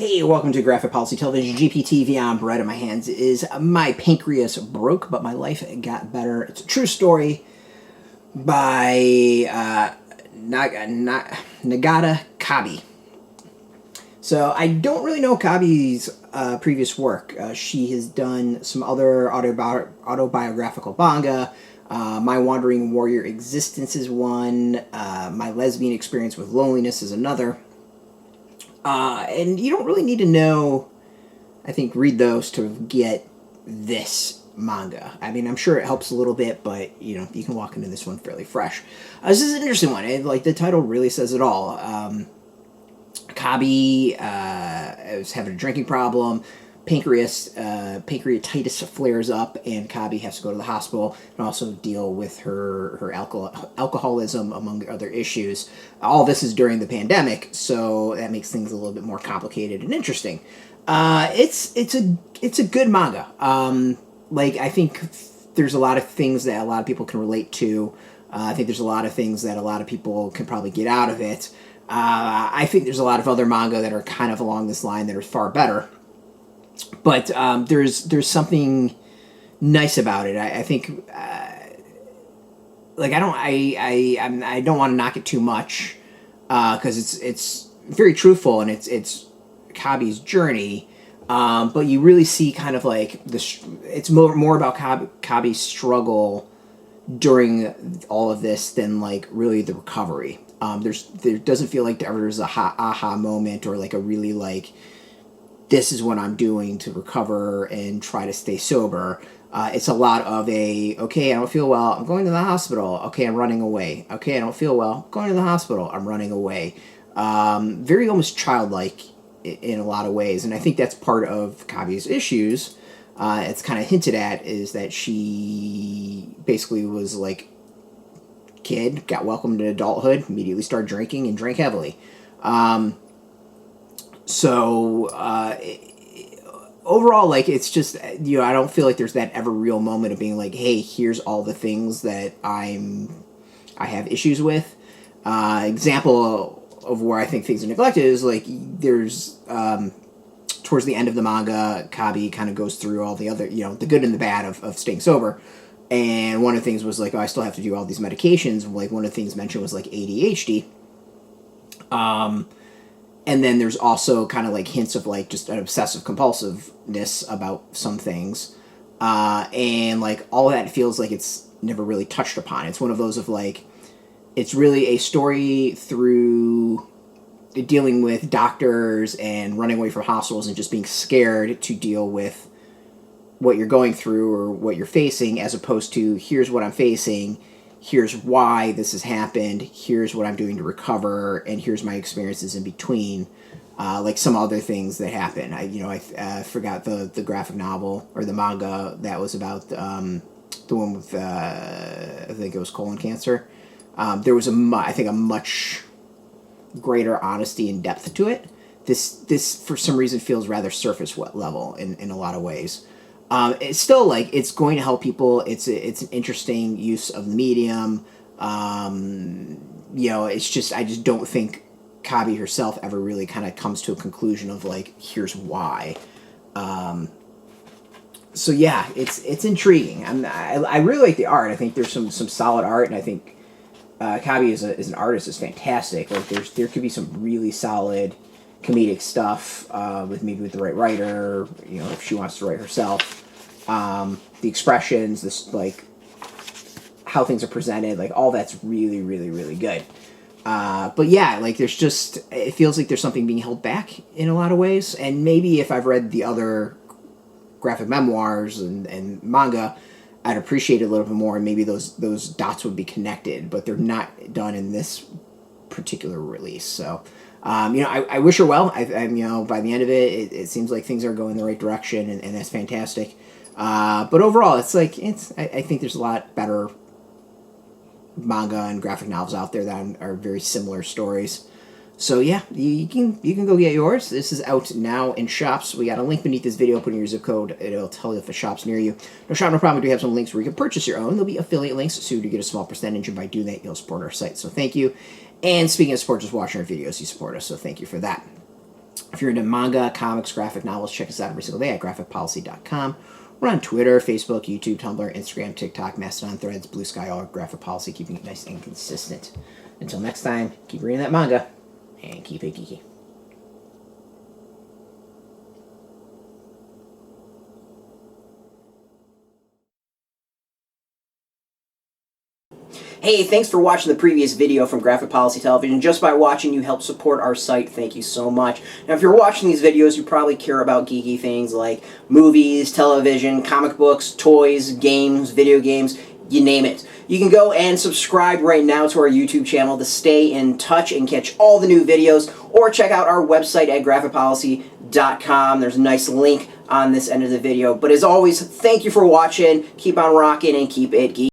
Hey, welcome to Graphic Policy Television, GPTV. On bread in my hands is My Pancreas Broke, but My Life Got Better. It's a true story by Nagata Kabi. So I don't really know Kabi's previous work. She has done some other autobiographical manga. My Wandering Warrior Existence is one. My Lesbian Experience with Loneliness is another. And you don't really need to know, I think, read those to get this manga. I mean, I'm sure it helps a little bit, but, you know, you can walk into this one fairly fresh. This is an interesting one. Like, the title really says it all. Kabi is having a drinking problem. Pancreatitis flares up, and Kabi has to go to the hospital and also deal with her alcoholism, among other issues. All this is during the pandemic, so that makes things a little bit more complicated and interesting. It's a good manga. Like, I think there's a lot of things that a lot of people can relate to. I think there's a lot of things that a lot of people can probably get out of it. I think there's a lot of other manga that are kind of along this line that are far better. But there's something nice about it. I think like I don't want to knock it too much because it's very truthful and it's Kabi's journey. But you really see kind of like it's more about Kabi's struggle during all of this than like really the recovery. There doesn't feel like there's a aha moment or like a really like, this is what I'm doing to recover and try to stay sober. It's a lot of okay, I don't feel well, I'm going to the hospital. Okay, I'm running away. Okay, I don't feel well, I'm going to the hospital, I'm running away. Very almost childlike in a lot of ways. And I think that's part of Kabi's issues. It's kind of hinted at is that she basically was like, kid, got welcomed to adulthood, immediately started drinking and drank heavily. So, overall, like, it's just, you know, I don't feel like there's that ever real moment of being like, hey, here's all the things that I have issues with. Example of where I think things are neglected is, like, there's, towards the end of the manga, Kabi kind of goes through all the other, you know, the good and the bad of staying sober. And one of the things was, like, oh, I still have to do all these medications. Like, one of the things mentioned was, like, ADHD. And then there's also kind of like hints of like just an obsessive compulsiveness about some things. And like all of that feels like it's never really touched upon. It's one of those of like, it's really a story through dealing with doctors and running away from hospitals and just being scared to deal with what you're going through or what you're facing, as opposed to here's what I'm facing, here's why this has happened, here's what I'm doing to recover, and here's my experiences in between. Like some other things that happen. I forgot the graphic novel or the manga that was about the one with I think it was colon cancer. There was a much greater honesty and depth to it. This for some reason feels rather surface level in a lot of ways. It's still like it's going to help people. It's an interesting use of the medium. You know, it's just I just don't think Kabi herself ever really kind of comes to a conclusion of like here's why. So yeah, it's intriguing. I really like the art. I think there's some solid art, and I think Kabi as an artist is fantastic. Like there could be some really solid comedic stuff with the right writer. You know, if she wants to write herself. The expressions, this like how things are presented, like all that's really, really, really good. But yeah, like there's just it feels like there's something being held back in a lot of ways. And maybe if I've read the other graphic memoirs and manga, I'd appreciate it a little bit more, and maybe those dots would be connected. But they're not done in this particular release. So. I wish her well. By the end of it seems like things are going the right direction, and that's fantastic. But overall, it's like I think there's a lot better manga and graphic novels out there that are very similar stories. So yeah, you can go get yours. This is out now in shops. We got a link beneath this video. Put in your zip code. It'll tell you if a shop's near you. No shop, no problem. We do have some links where you can purchase your own. There'll be affiliate links, so you get a small percentage, and by doing that, you'll support our site. So thank you. And speaking of support, just watching our videos, you support us. So thank you for that. If you're into manga, comics, graphic novels, check us out every single day at graphicpolicy.com. We're on Twitter, Facebook, YouTube, Tumblr, Instagram, TikTok, Mastodon, Threads, Blue Sky, all Graphic Policy, keeping it nice and consistent. Until next time, keep reading that manga, and keep it geeky. Hey, thanks for watching the previous video from Graphic Policy Television. Just by watching, you help support our site. Thank you so much. Now, if you're watching these videos, you probably care about geeky things like movies, television, comic books, toys, games, video games, you name it. You can go and subscribe right now to our YouTube channel to stay in touch and catch all the new videos, or check out our website at graphicpolicy.com. There's a nice link on this end of the video. But as always, thank you for watching. Keep on rocking and keep it geeky.